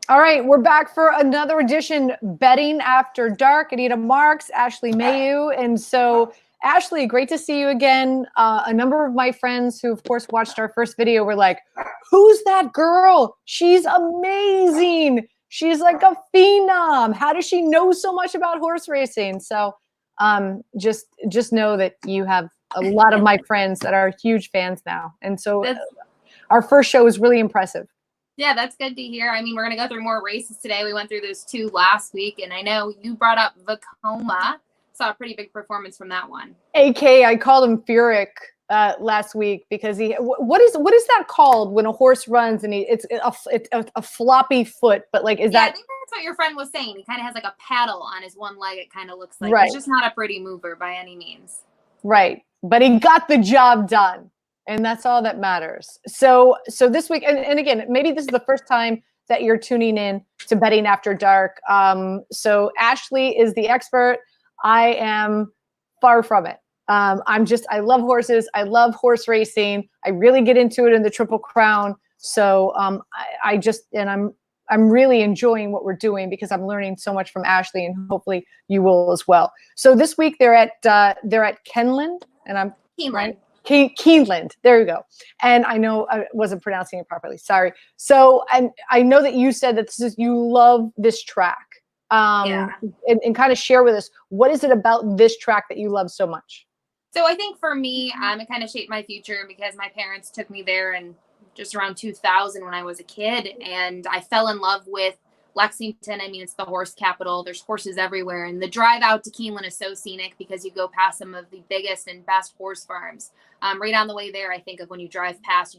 All right, we're back for another edition, Betting After Dark. Anita Marks, Ashley Mailloux. And so, Ashley, great to see you again. A number of my friends who, of course, watched our first video were like, who's that girl? She's amazing. She's like a phenom. How does she know so much about horse racing? So just know that you have a lot of my friends that are huge fans now. And so our first show was really impressive. Yeah, that's good to hear. I mean, we're going to go through more races today. We went through those 2 last week, and I know you brought up Vacoma. Saw a pretty big performance from that one. AK, I called him Furic last week because he. What is that called when a horse runs and it's a floppy foot? But like, is that? I think that's what your friend was saying. He kind of has like a paddle on his one leg. It kind of looks like. Right. He's just not a pretty mover by any means. Right, but he got the job done. And that's all that matters. So this week, and again, maybe this is the first time that you're tuning in to Betting After Dark. So Ashley is the expert. I am far from it. I love horses. I love horse racing. I really get into it in the Triple Crown. So I'm really enjoying what we're doing because I'm learning so much from Ashley, and hopefully you will as well. So this week they're at Keeneland, and I'm Keeneland. Right? Keeneland. There you go. And I know I wasn't pronouncing it properly. Sorry. So I know that you said that you love this track. And kind of share with us, what is it about this track that you love so much? So I think for me, it kind of shaped my future because my parents took me there in just around 2000 when I was a kid. And I fell in love with Lexington. I mean, it's the horse capital. There's horses everywhere. And the drive out to Keeneland is so scenic because you go past some of the biggest and best horse farms. Right on the way there, I think of when you drive past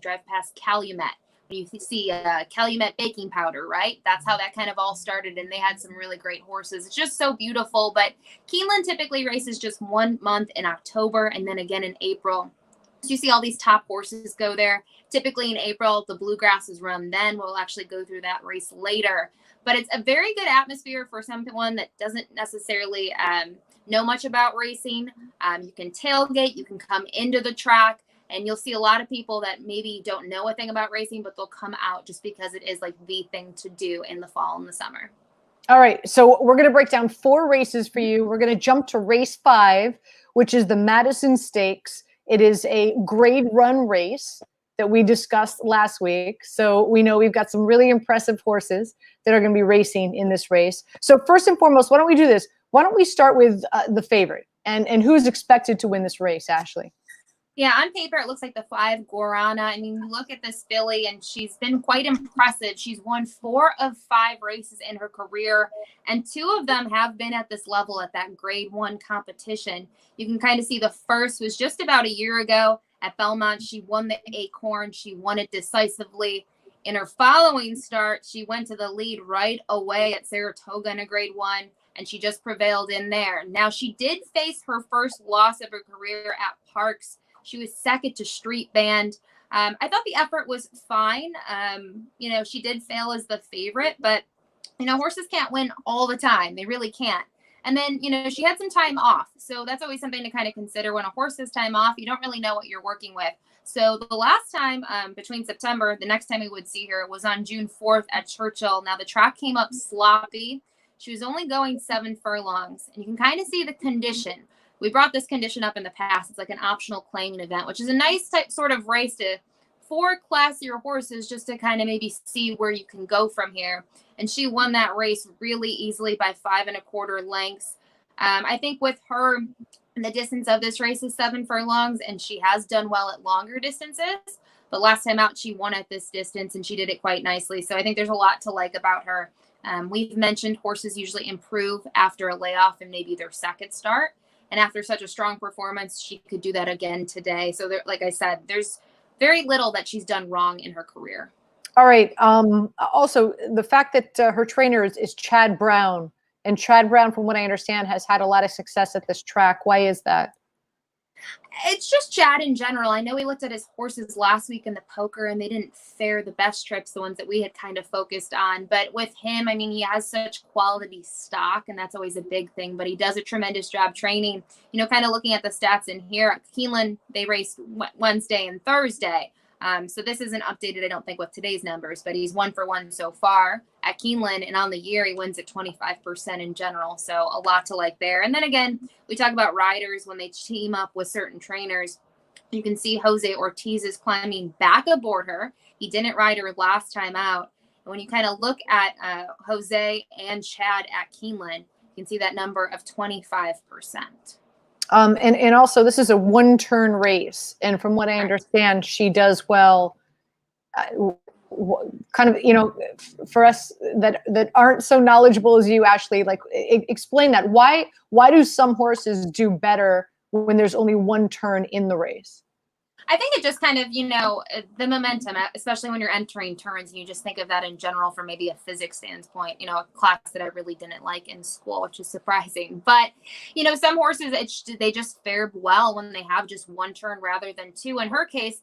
Calumet. When you see Calumet baking powder, right? That's how that kind of all started. And they had some really great horses. It's just so beautiful. But Keeneland typically races just 1 month in October and then again in April. So you see all these top horses go there. Typically in April, the Bluegrass is run then. We'll actually go through that race later. But it's a very good atmosphere for someone that doesn't necessarily know much about racing. You can tailgate, you can come into the track, and you'll see a lot of people that maybe don't know a thing about racing, but they'll come out just because it is like the thing to do in the fall and the summer. All right, so we're going to break down 4 races for you. We're going to jump to race 5, which is the Madison Stakes. It is a grade run race that we discussed last week. So we know we've got some really impressive horses that are going to be racing in this race. So first and foremost, why don't we do this? Why don't we start with the favorite and who's expected to win this race, Ashley? Yeah, on paper, it looks like the 5 Guarana. I mean, look at this filly, and she's been quite impressive. She's won 4 of 5 races in her career, and 2 of them have been at this level at that grade 1 competition. You can kind of see the first was just about a year ago at Belmont. She won the Acorn. She won it decisively. In her following start, she went to the lead right away at Saratoga in a grade 1, and she just prevailed in there. Now, she did face her first loss of her career at Parks. She was second to Street Band. I thought the effort was fine. She did fail as the favorite, but, horses can't win all the time. They really can't. And then, she had some time off. So that's always something to kind of consider. When a horse has time off, you don't really know what you're working with. So the last time between September, the next time we would see her was on June 4th at Churchill. Now, the track came up sloppy. She was only going 7 furlongs. And you can kind of see the condition. We brought this condition up in the past. It's like an optional claiming event, which is a nice type sort of race for classier horses just to kind of maybe see where you can go from here. And she won that race really easily by 5 1/4 lengths. I think with her, the distance of this race is 7 furlongs, and she has done well at longer distances. But last time out, she won at this distance, and she did it quite nicely. So I think there's a lot to like about her. We've mentioned horses usually improve after a layoff and maybe their second start. And after such a strong performance, she could do that again today. So like I said, there's very little that she's done wrong in her career. All right. Also, the fact that her trainer is Chad Brown. And Chad Brown, from what I understand, has had a lot of success at this track. Why is that? It's just Chad in general. I know we looked at his horses last week in the poker, and they didn't fare the best trips, the ones that we had kind of focused on. But with him, I mean, he has such quality stock, and that's always a big thing. But he does a tremendous job training. Kind of looking at the stats in here at Keeneland, they raced Wednesday and Thursday. So this isn't updated, I don't think, with today's numbers, but he's 1-for-1 so far at Keeneland, and on the year he wins at 25% in general. So a lot to like there. And then again, we talk about riders when they team up with certain trainers. You can see Jose Ortiz is climbing back aboard her. He didn't ride her last time out. And when you kind of look at Jose and Chad at Keeneland, you can see that number of 25%. And also, this is a one-turn race, and from what I understand, she does well. Kind of, for us that aren't so knowledgeable as you, Ashley, like explain that. Why do some horses do better when there's only one turn in the race? I think it just kind of, the momentum, especially when you're entering turns, and you just think of that in general from maybe a physics standpoint, a class that I really didn't like in school, which is surprising. But, some horses, they just fare well when they have just one turn rather than two. In her case,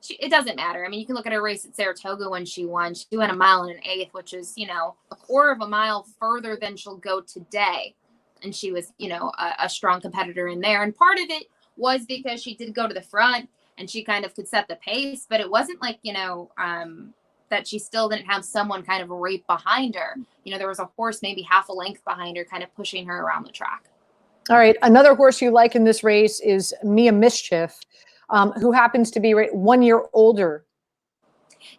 it doesn't matter. I mean, you can look at her race at Saratoga when she won. She went 1 mile and 1/8, which is, a quarter of a mile further than she'll go today. And she was, a strong competitor in there. And part of it was because she did go to the front and she kind of could set the pace, but it wasn't like, that she still didn't have someone kind of right behind her. There was a horse maybe half a length behind her kind of pushing her around the track. All right. Another horse you like in this race is Mischief, who happens to be 1 year older.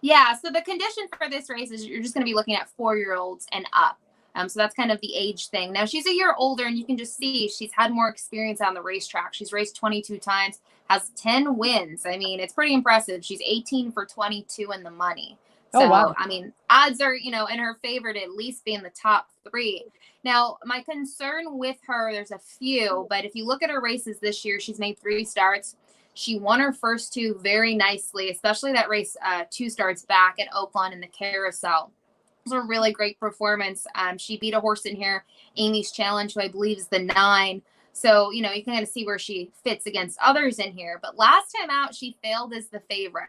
Yeah. So the condition for this race is you're just going to be looking at 4-year-olds and up. So that's kind of the age thing. Now she's a year older, and you can just see she's had more experience on the racetrack. She's raced 22 times, has 10 wins. I mean, it's pretty impressive. She's 18 for 22 in the money. So, oh, wow. I mean, odds are, in her favor to at least be in the top 3. Now, my concern with her, there's a few, but if you look at her races this year, she's made 3 starts. She won her first 2 very nicely, especially that race 2 starts back at Oakland in the Carousel. It was a really great performance. She beat a horse in here, Amy's Challenge, who I believe is the 9. So, you can kind of see where she fits against others in here. But last time out, she failed as the favorite.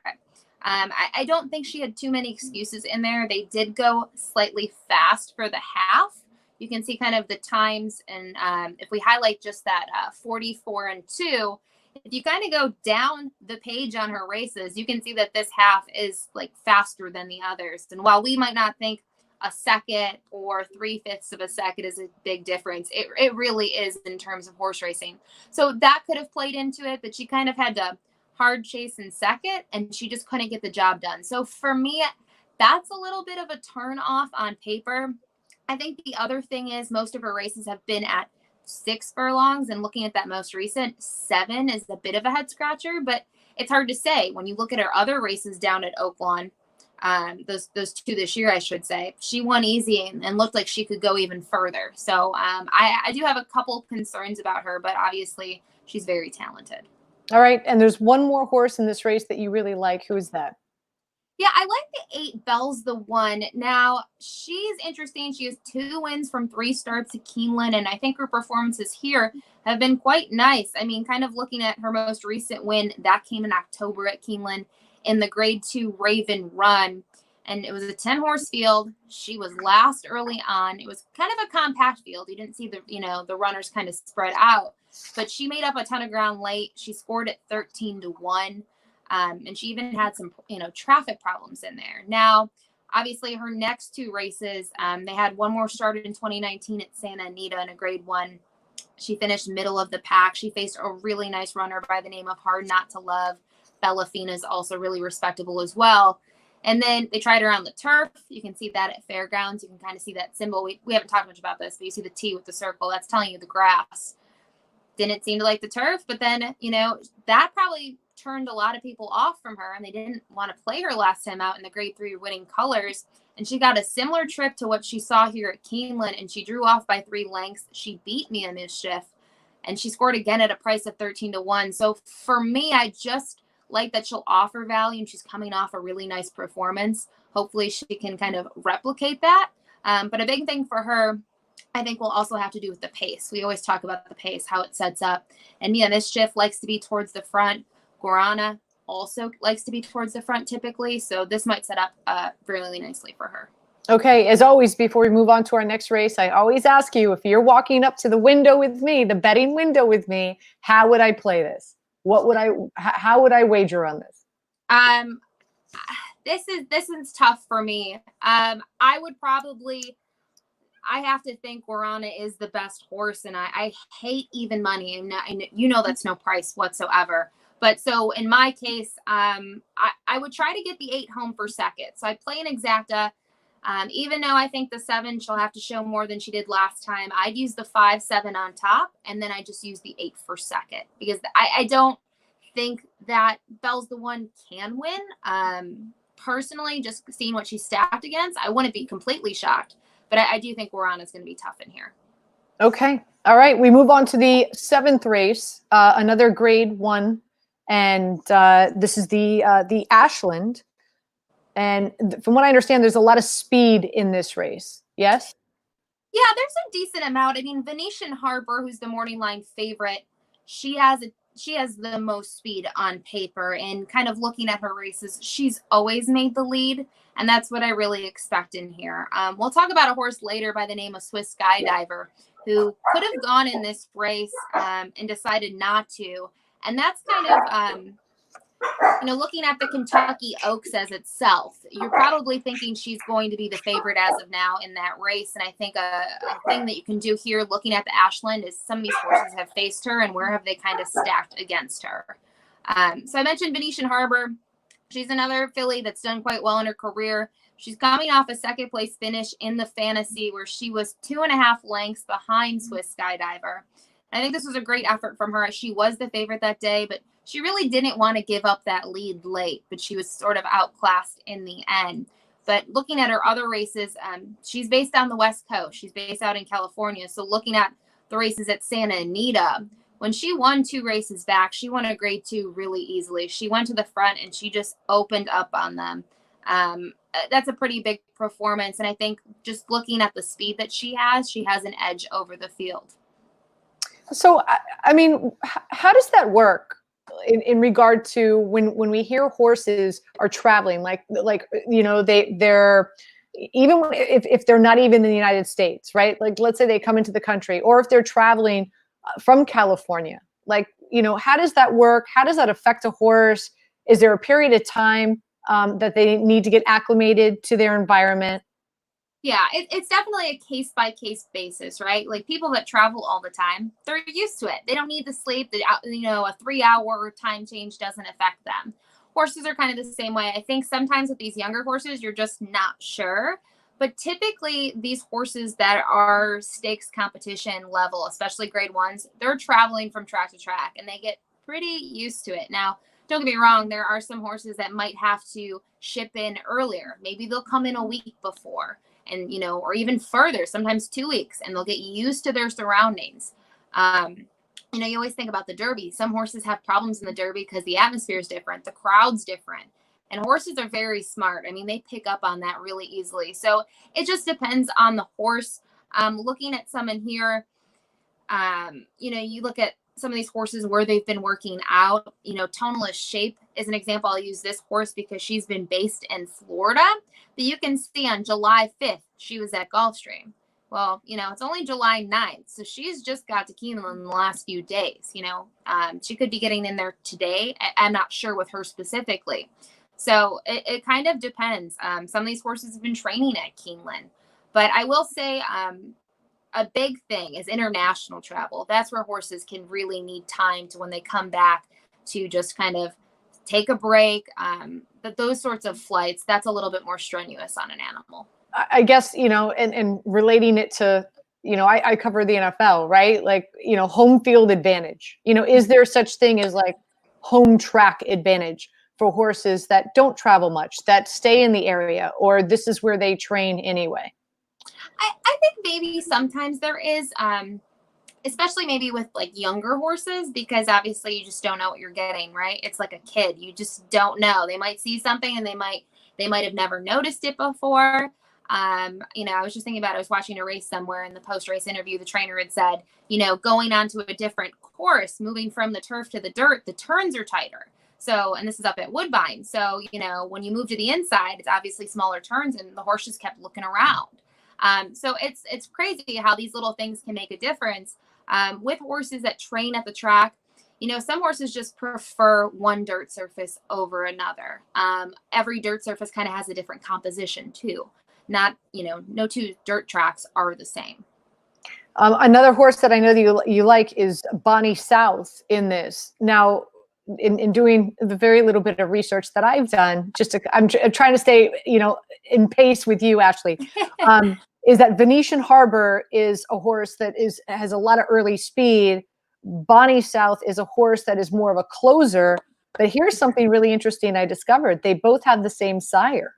I don't think she had too many excuses in there. They did go slightly fast for the half. You can see kind of the times. And if we highlight just that 44 and 2, if you kind of go down the page on her races, you can see that this half is like faster than the others. And while we might not think a second or 3/5 of a second is a big difference, it really is in terms of horse racing. So that could have played into it, but she kind of had to hard chase in second, and she just couldn't get the job done. So for me, that's a little bit of a turn off on paper. I think the other thing is most of her races have been at 6 furlongs, and looking at that most recent 7 is a bit of a head scratcher, but it's hard to say. When you look at her other races down at Oaklawn, those 2 this year, I should say, she won easy and looked like she could go even further. So I do have a couple concerns about her, but obviously she's very talented. All right. And there's one more horse in this race that you really like. Who is that? Yeah, I like the 8, Belle's the 1. Now, she's interesting. She has 2 wins from 3 starts at Keeneland, and I think her performances here have been quite nice. I mean, kind of looking at her most recent win, that came in October at Keeneland in the Grade 2 Raven Run, and it was a 10-horse field. She was last early on. It was kind of a compact field. You didn't see the runners kind of spread out, but she made up a ton of ground late. She scored at 13-1. And she even had some, traffic problems in there. Now, obviously, her next 2 races, they had one more started in 2019 at Santa Anita in a Grade 1. She finished middle of the pack. She faced a really nice runner by the name of Hard Not to Love. Bella Fina is also really respectable as well. And then they tried her on the turf. You can see that at Fairgrounds. You can kind of see that symbol. We haven't talked much about this, but you see the T with the circle. That's telling you the grass. Didn't seem to like the turf, but then, that probably turned a lot of people off from her, and they didn't want to play her last time out in the Grade 3 winning colors. And she got a similar trip to what she saw here at Keeneland, and she drew off by 3 lengths. She beat Mischief, and she scored again at a price of 13-1. So for me, I just like that she'll offer value, and she's coming off a really nice performance. Hopefully she can kind of replicate that. But a big thing for her, I think, will also have to do with the pace. We always talk about the pace, how it sets up. And Mischief likes to be towards the front. Guarana also likes to be towards the front typically. So this might set up really nicely for her. Okay. As always, before we move on to our next race, I always ask you, if you're walking up to the window with me, the betting window with me, how would I play this? How would I wager on this? this is tough for me. I have to think Guarana is the best horse, and I hate even money. And that's no price whatsoever. But so in my case, I would try to get the 8 home for second. So I play an exacta. Even though I think the 7 she'll have to show more than she did last time, I'd use the 5-7 on top, and then I just use the 8 for second, because I don't think that Bell's the One can win. Personally, just seeing what she's stacked against, I wouldn't be completely shocked, but I do think Guarana is going to be tough in here. Okay. All right. We move on to the 7th race, another grade 1. And this is the Ashland. And from what I understand, there's a lot of speed in this race. Yes? Yeah, there's a decent amount. I mean, Venetian Harbor, who's the morning line favorite, she has the most speed on paper, and kind of looking at her races, she's always made the lead, and that's what I really expect in here. We'll talk about a horse later by the name of Swiss Skydiver, who could have gone in this race and decided not to, and that's kind of looking at the Kentucky Oaks as itself, you're probably thinking she's going to be the favorite as of now in that race. And I think a thing that you can do here, looking at the Ashland, is some of these horses have faced her and where have they kind of stacked against her. So I mentioned Venetian Harbor. She's another filly that's done quite well in her career. She's coming off a 2nd place finish in the Fantasy, where she was 2.5 lengths behind Swiss Skydiver. I think this was a great effort from her. She was the favorite that day, but she really didn't want to give up that lead late, but she was sort of outclassed in the end. But looking at her other races, she's based on the West Coast. She's based out in California. So looking at the races at Santa Anita, when she won 2 races back, she won a grade 2 really easily. She went to the front and she just opened up on them. That's a pretty big performance. And I think just looking at the speed that she has an edge over the field. So, I mean, how does that work in regard to when we hear horses are traveling, they're even if they're not even in the United States, right? Like, let's say they come into the country, or if they're traveling from California, how does that work? How does that affect a horse? Is there a period of time that they need to get acclimated to their environment? Yeah, it's definitely a case-by-case basis, right? Like, people that travel all the time, they're used to it. They don't need to sleep. A 3-hour time change doesn't affect them. Horses are kind of the same way. I think sometimes with these younger horses, you're just not sure. But typically, these horses that are stakes competition level, especially grade 1s, they're traveling from track to track, and they get pretty used to it. Now, don't get me wrong, there are some horses that might have to ship in earlier. Maybe they'll come in a week before. And, or even further, sometimes 2 weeks, and they'll get used to their surroundings. You always think about the Derby. Some horses have problems in the Derby because the atmosphere is different, the crowd's different, and horses are very smart. I mean, they pick up on that really easily. So it just depends on the horse. Looking at some in here, you look at some of these horses where they've been working out. Tonalist Shape is an example. I'll use this horse because she's been based in Florida. But you can see on July 5th, she was at Gulfstream. Well, it's only July 9th. So she's just got to Keeneland in the last few days. She could be getting in there today. I'm not sure with her specifically. So it kind of depends. Some of these horses have been training at Keeneland. But I will say, a big thing is international travel. That's where horses can really need time to, when they come back, to just kind of take a break. But those sorts of flights, that's a little bit more strenuous on an animal. I guess, and relating it to, I cover the NFL, right? Home field advantage. Is there such thing as home track advantage for horses that don't travel much, that stay in the area, or this is where they train anyway? I think maybe sometimes there is, especially maybe with younger horses, because obviously you just don't know what you're getting, right? It's like a kid. You just don't know. They might see something and they might have never noticed it before. I was just thinking about, I was watching a race somewhere, in the post-race interview, the trainer had said, going onto a different course, moving from the turf to the dirt, the turns are tighter. So, and this is up at Woodbine. So, when you move to the inside, it's obviously smaller turns, and the horse just kept looking around. So it's crazy how these little things can make a difference. With horses that train at the track, some horses just prefer one dirt surface over another. Every dirt surface kind of has a different composition too. Not, no two dirt tracks are the same. Another horse that I know that you like is Bonnie South in this. Now, in doing the very little bit of research that I've done, I'm trying to stay, in pace with you, Ashley, is that Venetian Harbor is a horse that has a lot of early speed. Bonnie South is a horse that is more of a closer. But here's something really interesting I discovered. They both have the same sire.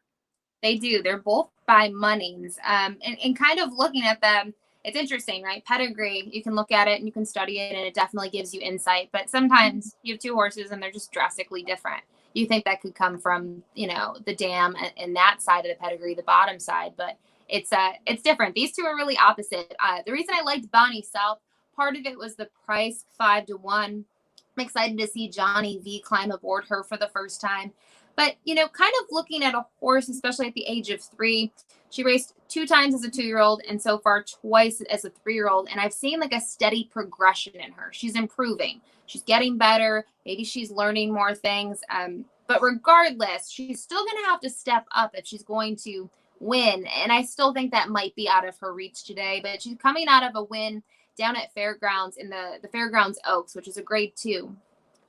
They do. They're both by Munnings. And kind of looking at them, it's interesting, right? Pedigree, you can look at it and you can study it, and it definitely gives you insight. But sometimes you have two horses and they're just drastically different. You think that could come from, the dam and that side of the pedigree, the bottom side, but it's different. These two are really opposite. The reason I liked Bonnie South, part of it was the price, 5 to 1. I'm excited to see Johnny V climb aboard her for the first time. But, kind of looking at a horse, especially at the age of 3, she raced 2 times as a 2-year-old and so far twice as a 3-year-old. And I've seen like a steady progression in her. She's improving. She's getting better. Maybe she's learning more things. But regardless, she's still going to have to step up if she's going to win. And I still think that might be out of her reach today. But she's coming out of a win down at Fairgrounds in the Fairgrounds Oaks, which is a grade 2.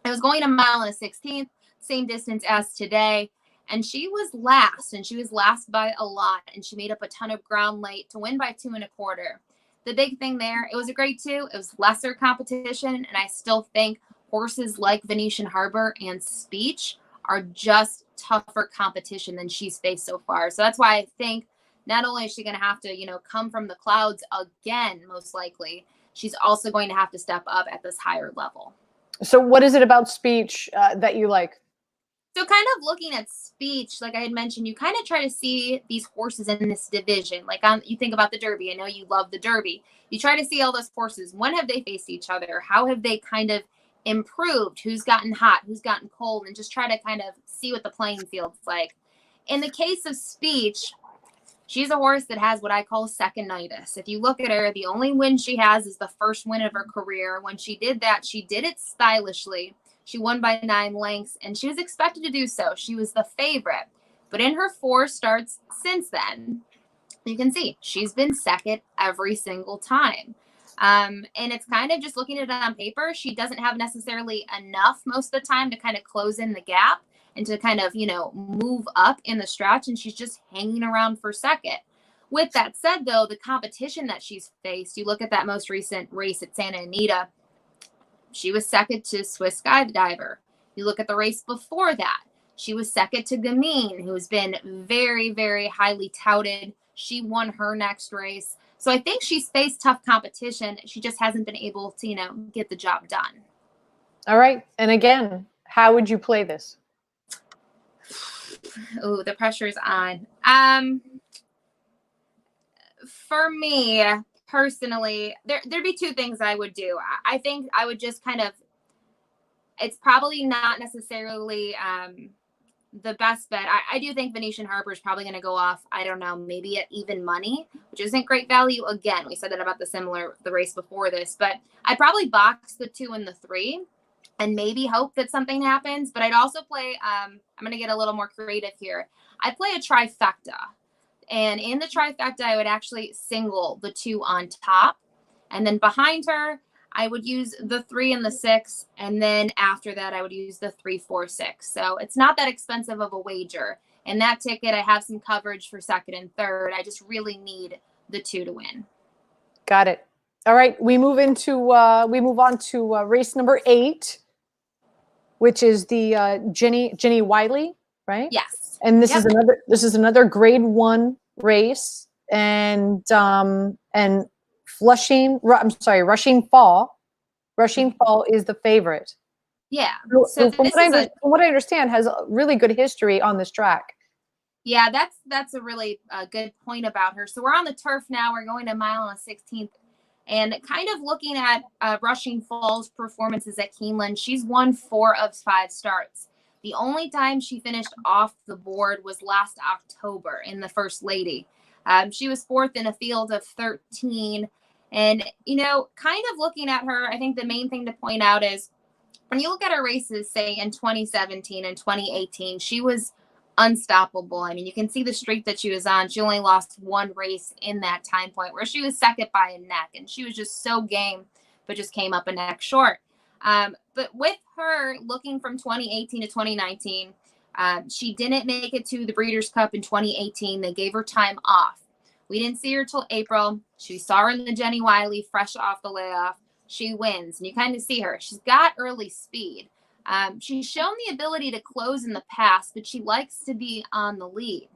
I was going a mile and a 16th, same distance as today. And she was last by a lot. And she made up a ton of ground late to win by 2 1/4. The big thing there, it was a grade 2. It was lesser competition. And I still think horses like Venetian Harbor and Speech are just tougher competition than she's faced so far. So that's why I think not only is she going to have to, come from the clouds again, most likely, she's also going to have to step up at this higher level. So what is it about Speech that you like? So kind of looking at Speech, like I had mentioned, you kind of try to see these horses in this division. Like you think about the Derby. I know you love the Derby. You try to see all those horses. When have they faced each other? How have they kind of improved? Who's gotten hot? Who's gotten cold? And just try to kind of see what the playing field's like. In the case of Speech, she's a horse that has what I call second-nitis. If you look at her, the only win she has is the first win of her career. When she did that, she did it stylishly. She won by 9 lengths, and she was expected to do so. She was the favorite. But in her 4 starts since then, you can see she's been second every single time. And it's kind of just looking at it on paper. She doesn't have necessarily enough most of the time to kind of close in the gap and to kind of, move up in the stretch. And she's just hanging around for second. With that said, though, the competition that she's faced, you look at that most recent race at Santa Anita, she was second to Swiss Skydiver. You look at the race before that, she was second to Gamine, who has been very, very highly touted. She won her next race. So I think she's faced tough competition. She just hasn't been able to, get the job done. All right. And again, how would you play this? Oh, the pressure's on. For me personally, there'd be 2 things I would do. I think I would just kind of, it's probably not necessarily the best bet. I do think Venetian Harbor is probably going to go off, I don't know, maybe at even money, which isn't great value. Again, we said that about the race before this, but I'd probably box the 2 and the 3 and maybe hope that something happens. But I'd also play, I'm going to get a little more creative here. I'd play a trifecta. And in the trifecta, I would actually single the 2 on top. And then behind her, I would use the 3 and the 6. And then after that, I would use the 3, 4, 6. So it's not that expensive of a wager. In that ticket, I have some coverage for second and third. I just really need the 2 to win. Got it. All right. We move on to race number 8, which is the Jenny Wiley, right? Yes. And this is another grade 1 race, and Rushing Fall is the favorite. Yeah. So from what I understand, has a really good history on this track. Yeah, that's a really good point about her. So we're on the turf now. We're going a mile and a 16th. And kind of looking at Rushing Fall's performances at Keeneland, she's won 4 of 5 starts. The only time she finished off the board was last October in the First Lady. She was 4th in a field of 13. And, kind of looking at her, I think the main thing to point out is when you look at her races, say in 2017 and 2018, she was unstoppable. I mean, you can see the streak that she was on. She only lost one race in that time point where she was second by a neck, and she was just so game, but just came up a neck short. But with her looking from 2018 to 2019, she didn't make it to the Breeders' Cup in 2018. They gave her time off. We didn't see her till April. She saw her in the Jenny Wiley, fresh off the layoff. She wins, and you kind of see her. She's got early speed. She's shown the ability to close in the past, but she likes to be on the lead.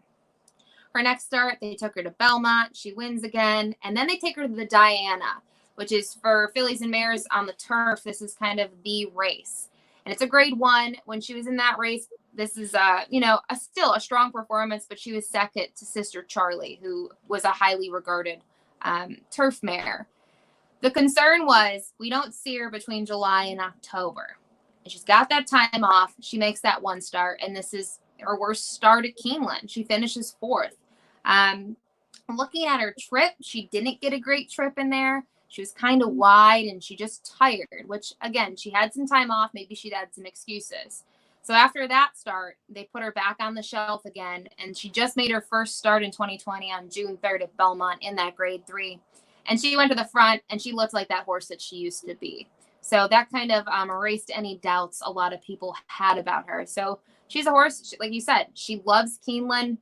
Her next start, they took her to Belmont. She wins again, and then they take her to the Diana, which is for fillies and mares on the turf. This is kind of the race, and it's a grade 1. When she was in that race, this is still a strong performance, but she was second to Sister Charlie, who was a highly regarded turf mare. The concern was we don't see her between July and October. And she's got that time off. She makes that one start, and this is her worst start at Keeneland. She finishes 4th. Looking at her trip, she didn't get a great trip in there. She was kind of wide, and she just tired, which, again, she had some time off. Maybe she'd had some excuses. So after that start, they put her back on the shelf again, and she just made her first start in 2020 on June 3rd at Belmont in that grade 3. And she went to the front, and she looked like that horse that she used to be. So that kind of erased any doubts a lot of people had about her. So she's a horse, like you said, she loves Keeneland.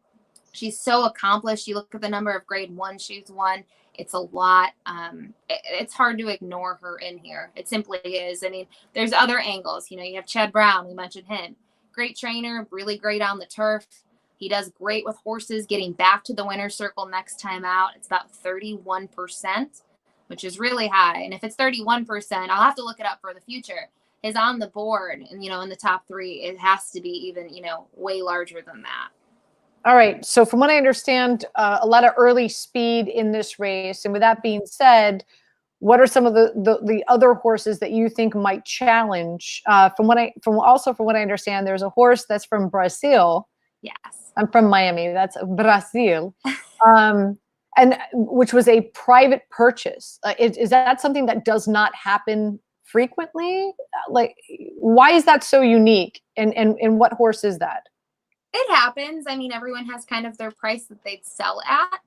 She's so accomplished. You look at the number of grade 1 she's won. It's a lot. It's hard to ignore her in here. It simply is. I mean, there's other angles. You know, you have Chad Brown. We mentioned him. Great trainer, really great on the turf. He does great with horses getting back to the winner's circle next time out. It's about 31%, which is really high. And if it's 31%, I'll have to look it up for the future. His on the board and, in the top 3, it has to be even, way larger than that. All right. So from what I understand, a lot of early speed in this race. And with that being said, what are some of the other horses that you think might challenge? From what I understand, there's a horse that's from Brazil. Yes. I'm from Miami. That's Brazil. And which was a private purchase. Is that something that does not happen frequently? Like, why is that so unique? And what horse is that? It happens. I mean, everyone has kind of their price that they'd sell at.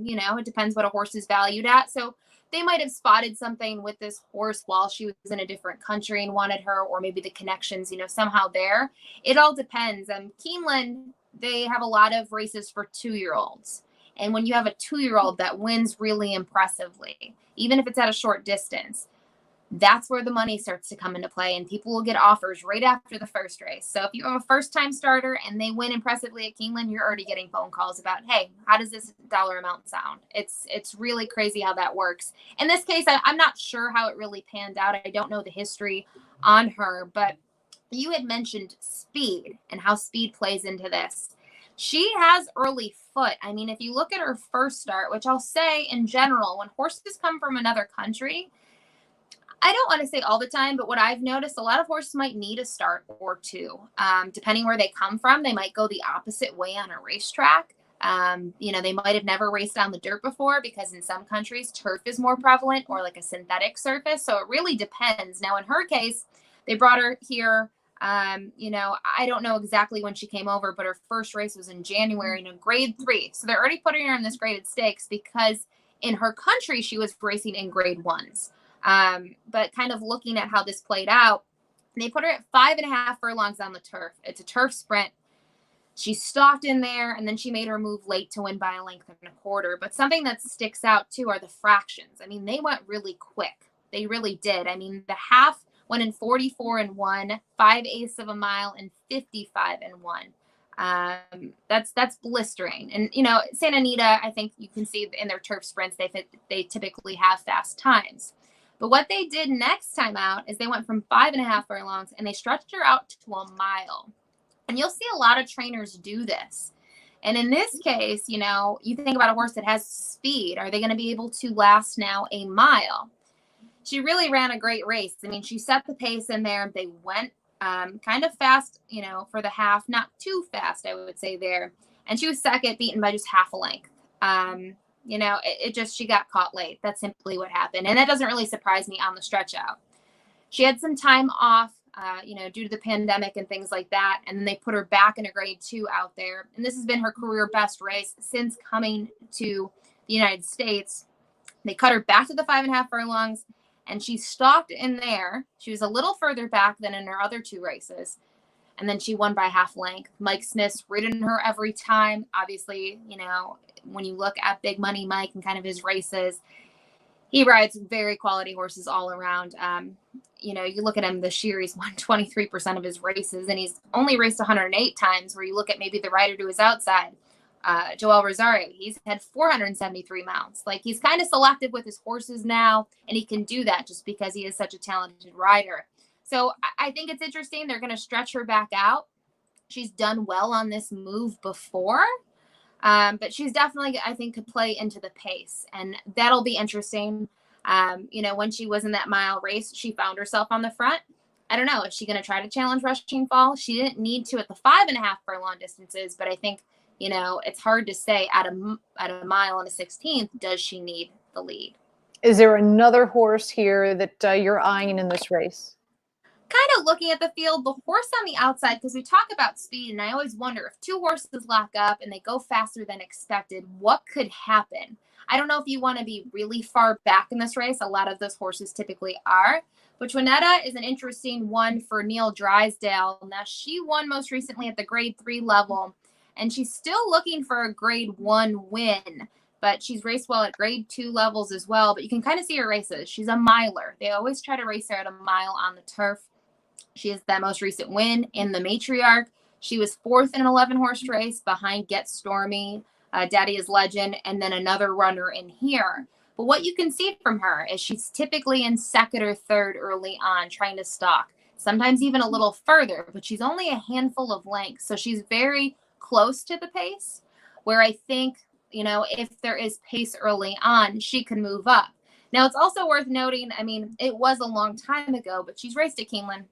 It depends what a horse is valued at. So they might have spotted something with this horse while she was in a different country and wanted her, or maybe the connections, somehow there. It all depends. Keeneland, they have a lot of races for 2-year-olds. And when you have a 2-year-old that wins really impressively, even if it's at a short distance, that's where the money starts to come into play, and people will get offers right after the first race. So if you have a first-time starter and they win impressively at Keeneland, you're already getting phone calls about, hey, how does this dollar amount sound? It's really crazy how that works. In this case, I'm not sure how it really panned out. I don't know the history on her, but you had mentioned speed and how speed plays into this. She has early foot. I mean, if you look at her first start, which I'll say in general, when horses come from another country, I don't want to say all the time, but what I've noticed, a lot of horses might need a start or two. Depending where they come from, they might go the opposite way on a racetrack. They might have never raced on the dirt before because in some countries, turf is more prevalent or like a synthetic surface. So it really depends. Now, in her case, they brought her here. I don't know exactly when she came over, but her first race was in January in a grade 3. So they're already putting her in this graded stakes because in her country, she was racing in grade 1s. But kind of looking at how this played out, they put her at 5.5 furlongs on the turf. It's a turf sprint. She stalked in there, and then she made her move late to win by a length and a quarter. But something that sticks out, too, are the fractions. I mean, they went really quick. They really did. I mean, the half went in 44-1, 5/8 of a mile, and 55-1. That's blistering. And, Santa Anita, I think you can see in their turf sprints, they typically have fast times. But what they did next time out is they went from 5.5 furlongs and they stretched her out to a mile. And you'll see a lot of trainers do this. And in this case, you think about a horse that has speed. Are they going to be able to last now a mile? She really ran a great race. I mean, she set the pace in there. They went kind of fast, for the half, not too fast, I would say there. And she was second, beaten by just half a length. She got caught late. That's simply what happened. And that doesn't really surprise me on the stretch out. She had some time off due to the pandemic and things like that. And then they put her back in a grade 2 out there. And this has been her career best race since coming to the United States. They cut her back to the 5.5 furlongs, and she stalked in there. She was a little further back than in her other 2 races. And then she won by half length. Mike Smith's ridden her every time. Obviously, when you look at Big Money Mike and kind of his races, he rides very quality horses all around. You look at him this year, he's won 23% of his races, and he's only raced 108 times, where you look at maybe the rider to his outside, Joel Rosario, he's had 473 mounts. Like, he's kind of selective with his horses now, and he can do that just because he is such a talented rider. So I think it's interesting. They're going to stretch her back out. She's done well on this move before, but she's definitely, I think, could play into the pace, and that'll be interesting. When she was in that mile race, she found herself on the front. I don't know. Is she going to try to challenge Rushing Fall? She didn't need to at the 5.5 furlong distances, but I think, it's hard to say at a mile and a 16th, does she need the lead? Is there another horse here that you're eyeing in this race? Kind of looking at the field, the horse on the outside, because we talk about speed, and I always wonder if 2 horses lock up and they go faster than expected, what could happen? I don't know if you want to be really far back in this race. A lot of those horses typically are. But Juanetta is an interesting one for Neil Drysdale. Now, she won most recently at the grade 3 level, and she's still looking for a grade 1 win. But she's raced well at grade 2 levels as well. But you can kind of see her races. She's a miler. They always try to race her at a mile on the turf. She has that most recent win in the Matriarch. She was 4th in an 11-horse race behind Get Stormy, Daddy is Legend, and then another runner in here. But what you can see from her is she's typically in 2nd or 3rd early on, trying to stalk, sometimes even a little further, but she's only a handful of lengths. So she's very close to the pace, where I think, if there is pace early on, she can move up. Now, it's also worth noting, it was a long time ago, but she's raced at Keeneland,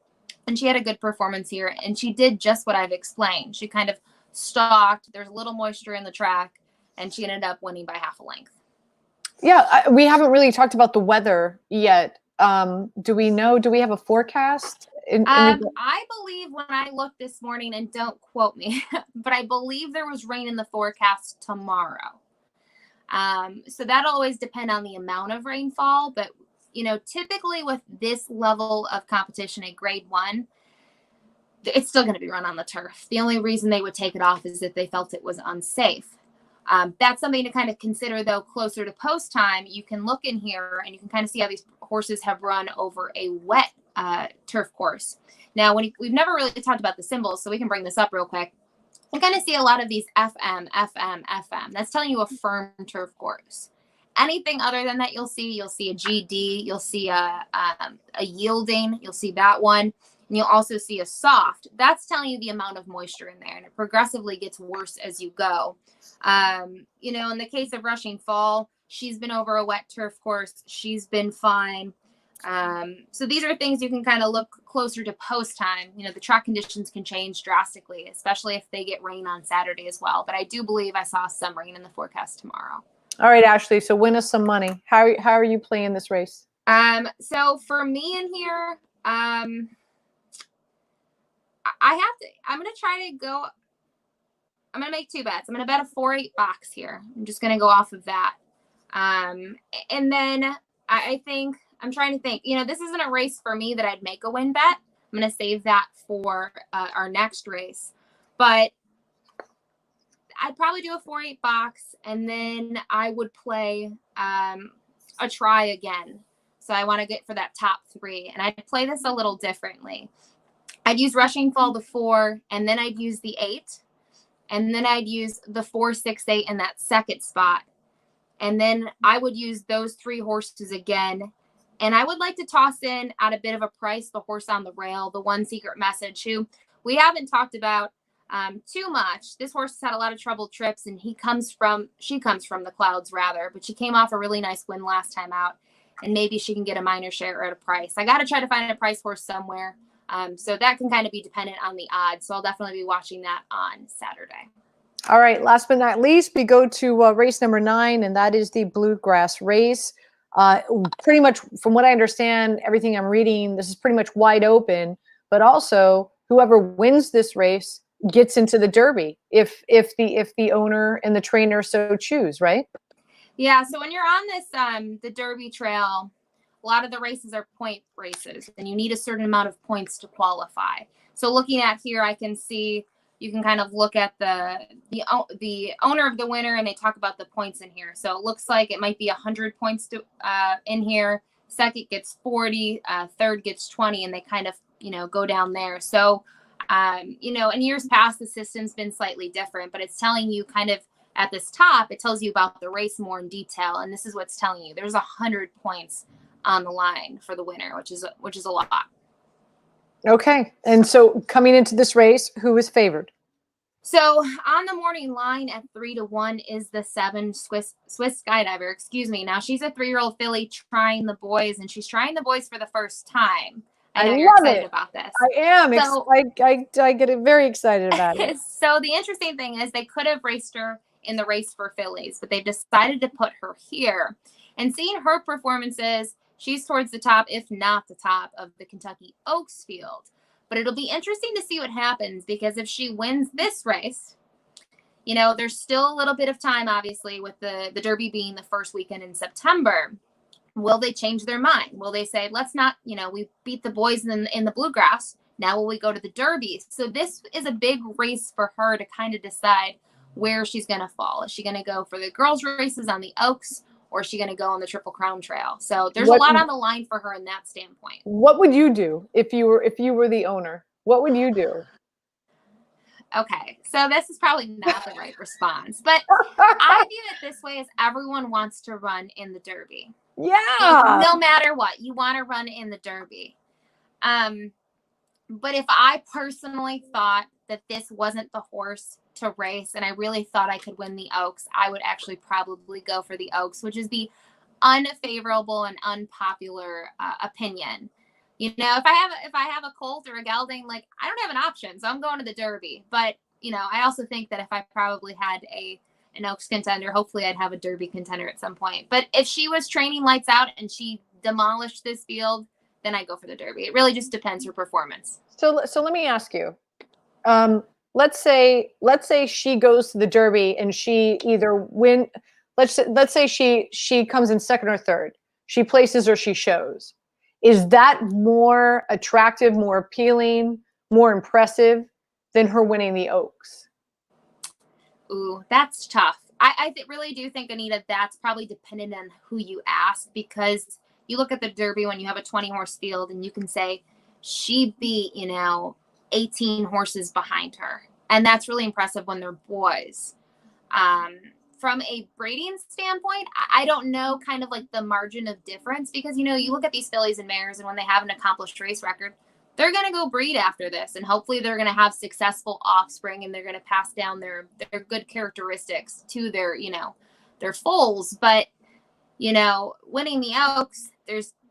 and she had a good performance here, and she did just what I've explained. She kind of stalked. There's a little moisture in the track, and she ended up winning by half a length. Yeah, we haven't really talked about the weather yet. Do we have a forecast? I believe when I looked this morning, and don't quote me, but I believe there was rain in the forecast tomorrow. So that'll always depend on the amount of rainfall, but typically with this level of competition at grade 1, it's still going to be run on the turf. The only reason they would take it off is if they felt it was unsafe. That's something to kind of consider, though, closer to post time. You can look in here and you can kind of see how these horses have run over a wet turf course. Now, we've never really talked about the symbols, so we can bring this up real quick. You kind of see a lot of these FM, FM, FM. That's telling you a firm turf course. Anything other than that, you'll see a GD, you'll see a yielding, you'll see that one, and you'll also see a soft. That's telling you the amount of moisture in there, and it progressively gets worse as you go. In the case of Rushing Fall, she's been over a wet turf course. She's been fine. So these are things you can kind of look closer to post time. The track conditions can change drastically, especially if they get rain on Saturday as well. But I do believe I saw some rain in the forecast tomorrow. All right, Ashley. So win us some money. How are you playing this race? So for me in here, I'm going to make 2 bets. I'm going to bet a 4-8 box here. I'm just going to go off of that. And then I think, I'm trying to think, this isn't a race for me that I'd make a win bet. I'm going to save that for our next race. But I'd probably do a 4-8 box, and then I would play a try again. So I want to get for that top 3, and I'd play this a little differently. I'd use Rushing Fall the 4, and then I'd use the 8, and then I'd use the 4, 6, 8 in that second spot, and then I would use those 3 horses again. And I would like to toss in at a bit of a price the horse on the rail, the One Secret Message, who we haven't talked about too much. This horse has had a lot of troubled trips, and she comes from the clouds rather, but she came off a really nice win last time out, and maybe she can get a minor share at a price. I got to try to find a price horse somewhere. So that can kind of be dependent on the odds. So I'll definitely be watching that on Saturday. All right. Last but not least, we go to race number 9, and that is the Bluegrass Race. Pretty much from what I understand, everything I'm reading, this is pretty much wide open. but also whoever wins this race gets into the Derby if the owner and the trainer so choose, right? Yeah. So when you're on this the Derby Trail, a lot of the races are point races, and you need a certain amount of points to qualify. So looking at here, I can see you can kind of look at the owner of the winner, and they talk about the points in here. So it looks like it might be 100 points to in here. Second gets 40, third gets 20, and they kind of go down there. So in years past, the system's been slightly different, but it's telling you kind of at this top, it tells you about the race more in detail, and this is what's telling you. There's 100 points on the line for the winner, which is a lot. Okay. And so coming into this race, who is favored? So on the morning line at 3-1 is the 7 Swiss Skydiver. Excuse me. Now she's a 3-year-old filly trying the boys, and she's trying the boys for the first time. I know you're excited about this. I am. So, I get very excited about it. So the interesting thing is they could have raced her in the race for fillies, but they've decided to put her here. And seeing her performances, she's towards the top, if not the top, of the Kentucky Oaks field. But it'll be interesting to see what happens, because if she wins this race, there's still a little bit of time, obviously, with the Derby being the first weekend in September. Will they change their mind? Will they say, let's not, we beat the boys in the Bluegrass. Now will we go to the Derby? So this is a big race for her to kind of decide where she's going to fall. Is she going to go for the girls' races on the Oaks, or is she going to go on the Triple Crown Trail? So there's a lot on the line for her in that standpoint. What would you do if you were the owner? What would you do? Okay, so this is probably not the right response, but I view it this way: as everyone wants to run in the Derby. Yeah. No matter what, you want to run in the Derby. But if I personally thought that this wasn't the horse to race, and I really thought I could win the Oaks, I would actually probably go for the Oaks, which is the unfavorable and unpopular opinion. If I have a colt or a gelding, like, I don't have an option, so I'm going to the Derby. But I also think that if I probably had an Oaks contender, hopefully I'd have a Derby contender at some point. But if she was training lights out and she demolished this field, then I go for the Derby. It really just depends her performance. So let me ask you. Let's say she goes to the Derby and she either win. Let's say she comes in second or third. She places or she shows. Is that more attractive, more appealing, more impressive than her winning the Oaks? Ooh, that's tough. I really do think, Anita, that's probably dependent on who you ask, because you look at the Derby when you have a 20-horse field and you can say she beat, 18 horses behind her. And that's really impressive when they're boys. From a breeding standpoint, I don't know kind of like the margin of difference, because, you look at these fillies and mares, and when they have an accomplished race record, they're going to go breed after this. And hopefully they're going to have successful offspring, and they're going to pass down their good characteristics to their foals. But, winning the Oaks,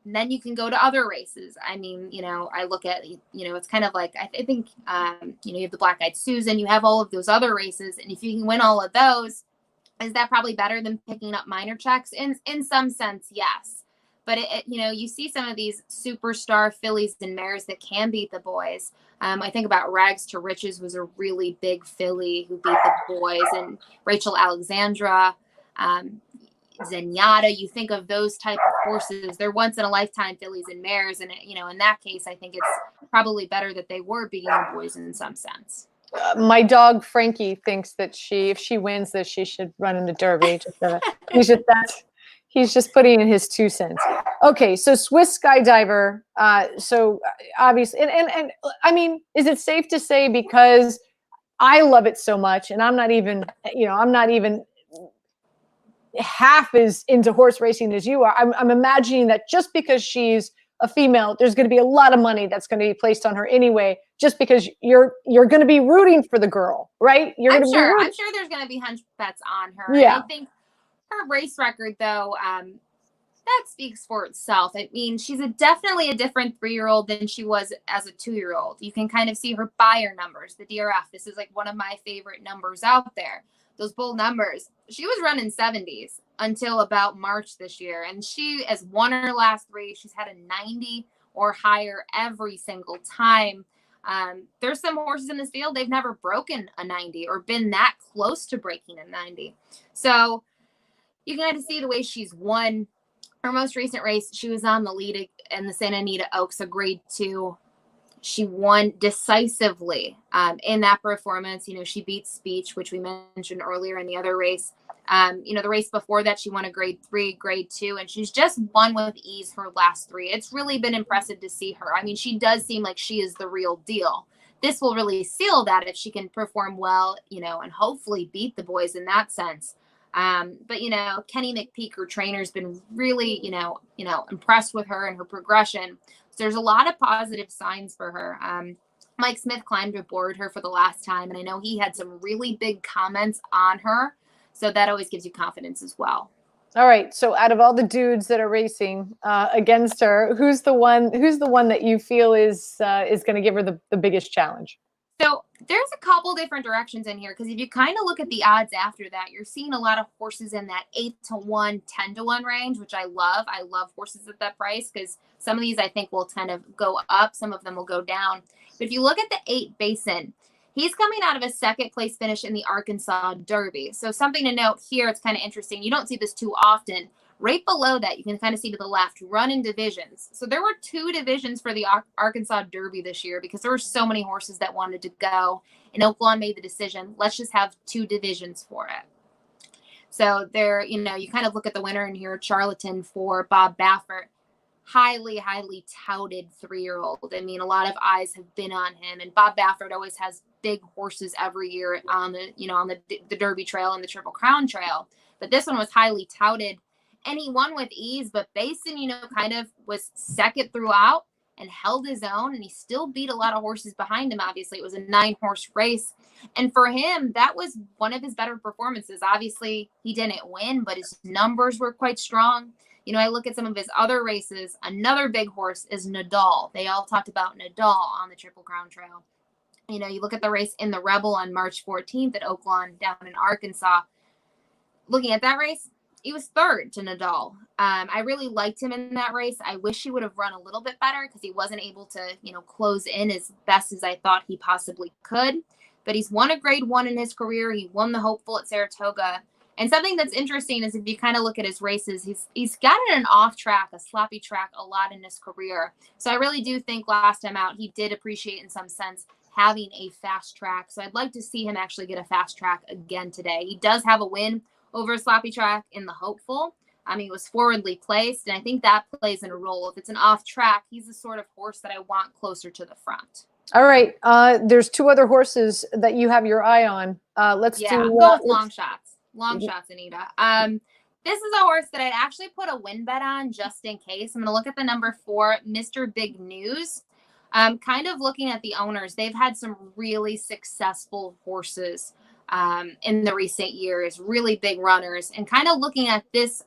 then you can go to other races. I mean, I look at, it's kind of like, I think, you have the Black-Eyed Susan, you have all of those other races. And if you can win all of those, is that probably better than picking up minor checks? In some sense, yes. But you see some of these superstar fillies and mares that can beat the boys. I think about Rags to Riches was a really big filly who beat the boys, and Rachel Alexandra, Zenyatta. You think of those type of horses; they're once in a lifetime fillies and mares, and in that case, I think it's probably better that they were beating the boys in some sense. My dog Frankie thinks that if she wins this, she should run in the Derby. He's just putting in his 2 cents. Okay, so Swiss Skydiver. So obviously, and I mean, is it safe to say, because I love it so much, and I'm not even half as into horse racing as you are. I'm imagining that just because she's a female, there's going to be a lot of money that's going to be placed on her anyway, just because you're going to be rooting for the girl, right? I'm sure there's going to be hunch bets on her. Yeah. And I think her race record, though, that speaks for itself. I mean, she's definitely a different 3-year-old than she was as a 2-year-old. You can kind of see her buyer numbers, the DRF. This is like one of my favorite numbers out there. Those bull numbers. She was running 70s until about March this year, and she has won her last 3. She's had a 90 or higher every single time. There's some horses in this field, they've never broken a 90 or been that close to breaking a 90. So you can kind of see the way she's won her most recent race. She was on the lead in the Santa Anita Oaks, a grade 2. She won decisively in that performance. She beat Speech, which we mentioned earlier in the other race. The race before that, she won a grade 3, grade 2, and she's just won with ease her last 3. It's really been impressive to see her. I mean, she does seem like she is the real deal. This will really seal that if she can perform well, and hopefully beat the boys in that sense. But Kenny McPeak, her trainer, has been really, impressed with her and her progression. So there's a lot of positive signs for her. Mike Smith climbed aboard her for the last time, and I know he had some really big comments on her. So that always gives you confidence as well. All right. So out of all the dudes that are racing against her, who's the one that you feel is going to give her the biggest challenge? So there's a couple different directions in here, because if you kind of look at the odds after that, you're seeing a lot of horses in that 8-1, 10-1 range, which I love. I love horses at that price, because some of these I think will kind of go up. Some of them will go down. But if you look at the 8 Basin, he's coming out of a second place finish in the Arkansas Derby. So something to note here, it's kind of interesting. You don't see this too often. Right below that, you can kind of see to the left, run in divisions. So there were 2 divisions for the Arkansas Derby this year, because there were so many horses that wanted to go. And Oaklawn made the decision, let's just have 2 divisions for it. So there, you kind of look at the winner in here, Charlatan for Bob Baffert. Highly, highly touted 3-year-old. I mean, a lot of eyes have been on him. And Bob Baffert always has big horses every year on the Derby Trail and the Triple Crown Trail. But this one was highly touted. And he won with ease, but Basin, kind of was second throughout and held his own, and he still beat a lot of horses behind him. Obviously, it was a 9-horse race. And for him, that was one of his better performances. Obviously, he didn't win, but his numbers were quite strong. I look at some of his other races. Another big horse is Nadal. They all talked about Nadal on the Triple Crown Trail. You look at the race in the Rebel on March 14th at Oaklawn down in Arkansas. Looking at that race, he was third to Nadal. I really liked him in that race. I wish he would have run a little bit better, because he wasn't able to, close in as best as I thought he possibly could. But he's won a grade 1 in his career. He won the Hopeful at Saratoga. And something that's interesting is if you kind of look at his races, he's gotten an off track, a sloppy track a lot in his career. So I really do think last time out, he did appreciate in some sense having a fast track. So I'd like to see him actually get a fast track again today. He does have a win over a sloppy track in the Hopeful. He was forwardly placed, and I think that plays in a role. If it's an off track, he's the sort of horse that I want closer to the front. All right. There's 2 other horses that you have your eye on. Let's do go with long shots. Long shots, Anita. This is a horse that I'd actually put a win bet on just in case. I'm going to look at the number 4, Mr. Big News. Kind of looking at the owners, they've had some really successful horses in the recent years, really big runners. And kind of looking at this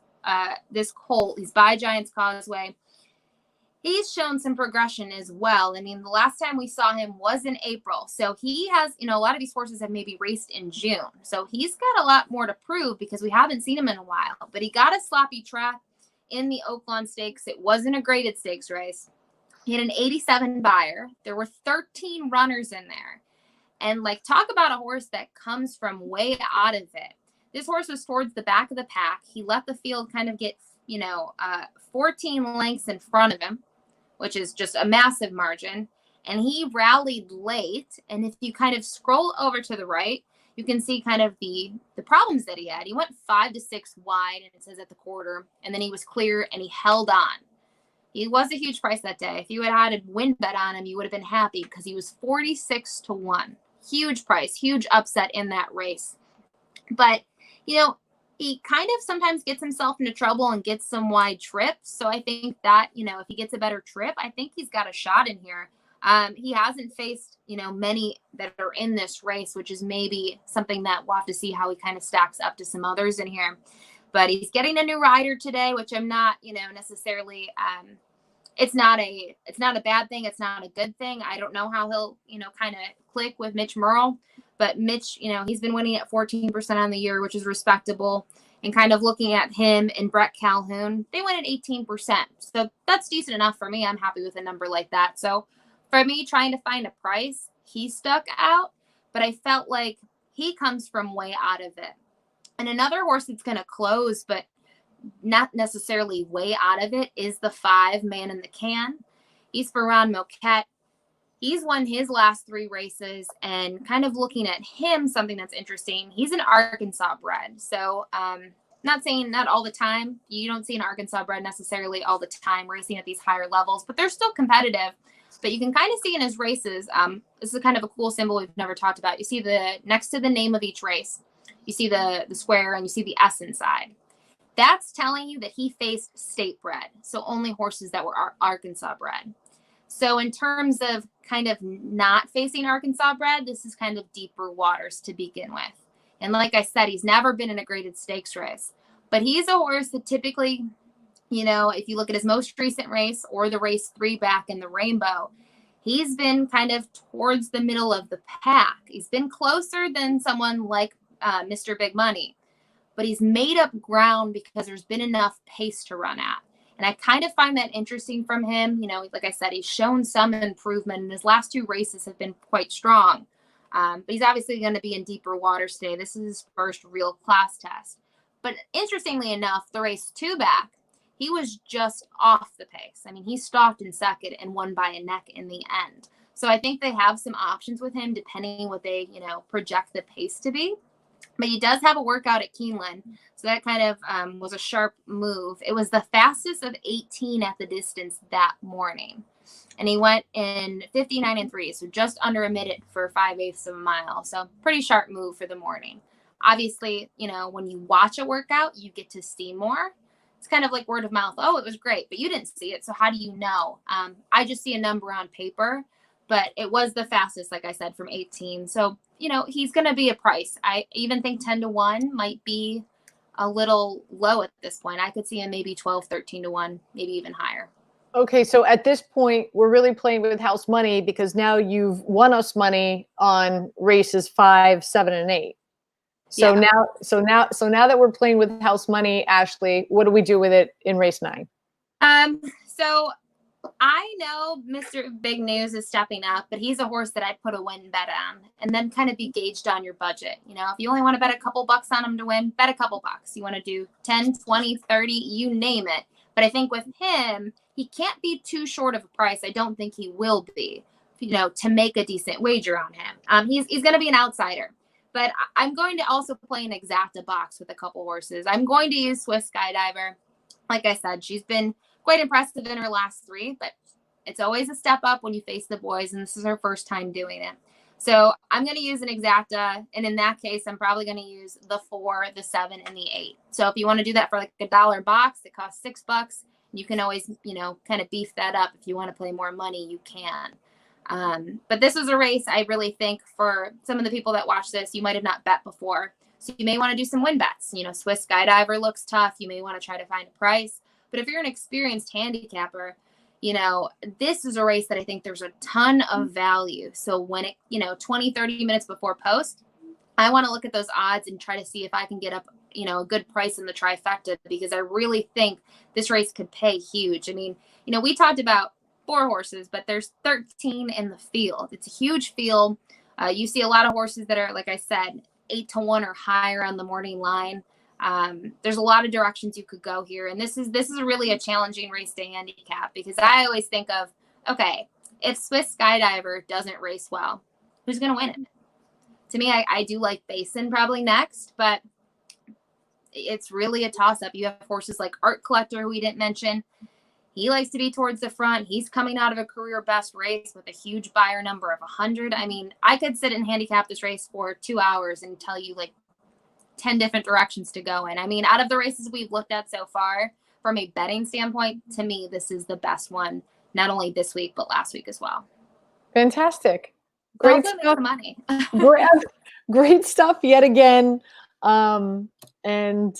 colt, he's by Giants Causeway. He's shown some progression as well. I mean, the last time we saw him was in April. So he has, a lot of these horses have maybe raced in June. So he's got a lot more to prove, because we haven't seen him in a while. But he got a sloppy track in the Oaklawn Stakes. It wasn't a graded stakes race. He had an 87 buyer. There were 13 runners in there. And talk about a horse that comes from way out of it. This horse was towards the back of the pack. He let the field kind of get, 14 lengths in front of him, which is just a massive margin. And he rallied late. And if you kind of scroll over to the right, you can see kind of the problems that he had. He went 5 to 6 wide, and it says at the quarter. And then he was clear, and he held on. He was a huge price that day. If you had had a win bet on him, you would have been happy, because he was 46 to 1. Huge price, huge upset in that race. But, he kind of sometimes gets himself into trouble and gets some wide trips. So I think that, if he gets a better trip, I think he's got a shot in here. He hasn't faced, many that are in this race, which is maybe something that we'll have to see how he kind of stacks up to some others in here. But he's getting a new rider today, which I'm not, necessarily, it's not a bad thing. It's not a good thing. I don't know how he'll, kind of click with Mitch Murrill. But Mitch, he's been winning at 14% on the year, which is respectable. And kind of looking at him and Brett Calhoun, they win at 18%. So that's decent enough for me. I'm happy with a number like that. So for me, trying to find a price, he stuck out, but I felt like he comes from way out of it. And another horse that's going to close, but not necessarily way out of it, is the 5 Man in the Can. He's for Ron Moquette. He's won his last 3 races, and kind of looking at him, something that's interesting, he's an Arkansas bred. So not saying not all the time. You don't see an Arkansas bred necessarily all the time racing at these higher levels, but they're still competitive. But you can kind of see in his races, this is kind of a cool symbol we've never talked about. You see next to the name of each race, you see the square and you see the S inside. That's telling you that he faced state bred. So only horses that were Arkansas bred. So in terms of kind of not facing Arkansas bred, this is kind of deeper waters to begin with. And like I said, he's never been in a graded stakes race, but he's a horse that typically, if you look at his most recent race or the race 3 back in the Rainbow, he's been kind of towards the middle of the pack. He's been closer than someone like Mr. Big Money, but he's made up ground because there's been enough pace to run at. And I kind of find that interesting from him. Like I said, he's shown some improvement, and his last 2 races have been quite strong. But he's obviously going to be in deeper waters today. This is his first real class test. But interestingly enough, the race 2 back, he was just off the pace. I mean, he stopped in second and won by a neck in the end. So I think they have some options with him depending what they, project the pace to be. But he does have a workout at Keeneland. So that kind of was a sharp move. It was the fastest of 18 at the distance that morning. And he went in 59 3, so just under a minute for 5/8 of a mile. So pretty sharp move for the morning. Obviously, when you watch a workout, you get to see more. It's kind of like word of mouth. Oh, it was great, but you didn't see it. So how do you know? I just see a number on paper, but it was the fastest, like I said, from 18. So, he's going to be a price. I even think 10-1 might be a little low at this point. I could see him maybe 12, 13-1, maybe even higher. Okay, so at this point, we're really playing with house money because now you've won us money on races 5, 7, and 8. So Yeah. now that we're playing with house money, Ashley, what do we do with it in race 9? So I know Mr. Big News is stepping up, but he's a horse that I'd put a win bet on and then kind of be gauged on your budget. If you only want to bet a couple bucks on him to win, bet a couple bucks. You want to do 10, 20, 30, you name it. But I think with him, he can't be too short of a price. I don't think he will be, to make a decent wager on him. He's going to be an outsider. But I'm going to also play an exacta box with a couple horses. I'm going to use Swiss Skydiver. Like I said, she's been quite impressive in her last 3, but it's always a step up when you face the boys, and this is her first time doing it. So I'm going to use an exacta, and in that case, I'm probably going to use the 4, the 7, and the 8. So if you want to do that for like $1 box, it costs $6. You can always, kind of beef that up. If you want to play more money, you can. But this is a race I really think for some of the people that watch this, you might have not bet before. So you may want to do some win bets. Swiss Skydiver looks tough. You may want to try to find a price. But if you're an experienced handicapper, this is a race that I think there's a ton of value. So when it, 20, 30 minutes before post, I want to look at those odds and try to see if I can get up, a good price in the trifecta, because I really think this race could pay huge. I mean, we talked about 4 horses, but there's 13 in the field. It's a huge field. You see a lot of horses that are, like I said, 8-1 or higher on the morning line. There's a lot of directions you could go here. And this is really a challenging race to handicap, because I always think of, okay, if Swiss Skydiver doesn't race well, who's going to win it? To me, I do like Basin probably next, but it's really a toss-up. You have horses like Art Collector, who we didn't mention. He likes to be towards the front. He's coming out of a career best race with a huge buyer number of 100. I mean, I could sit and handicap this race for 2 hours and tell you like 10 different directions to go in. I mean, out of the races we've looked at so far, from a betting standpoint, to me, this is the best one, not only this week, but last week as well. Fantastic. Great stuff. Money. Great stuff yet again. I'm sitting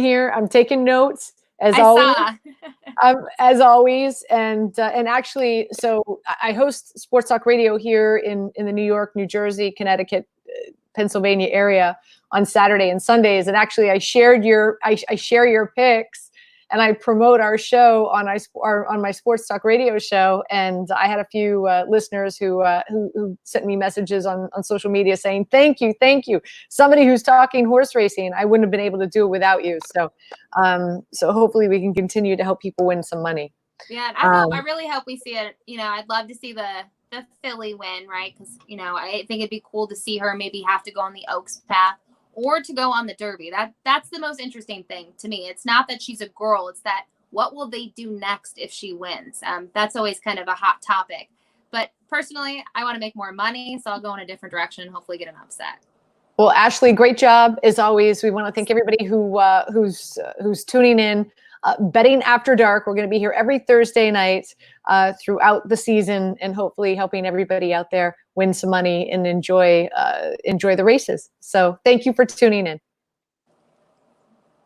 here, I'm taking notes. as I always. saw. As always, and actually, so I host Sports Talk Radio here in the New York, New Jersey, Connecticut, Pennsylvania area on Saturday and Sundays. And actually, I share your picks, and I promote our show on my Sports Talk Radio show. And I had a few listeners who sent me messages on social media saying, thank you. Somebody who's talking horse racing. I wouldn't have been able to do it without you. So hopefully we can continue to help people win some money. Yeah, and I really hope we see it. I'd love to see the filly win, right? Because, I think it'd be cool to see her maybe have to go on the Oaks path or to go on the Derby. That's the most interesting thing to me. It's not that she's a girl. It's that what will they do next if she wins? That's always kind of a hot topic. But personally, I want to make more money, so I'll go in a different direction and hopefully get an upset. Well, Ashley, great job as always. We want to thank everybody who's tuning in. Betting After Dark. We're going to be here every Thursday night throughout the season, and hopefully helping everybody out there win some money and enjoy the races. So thank you for tuning in.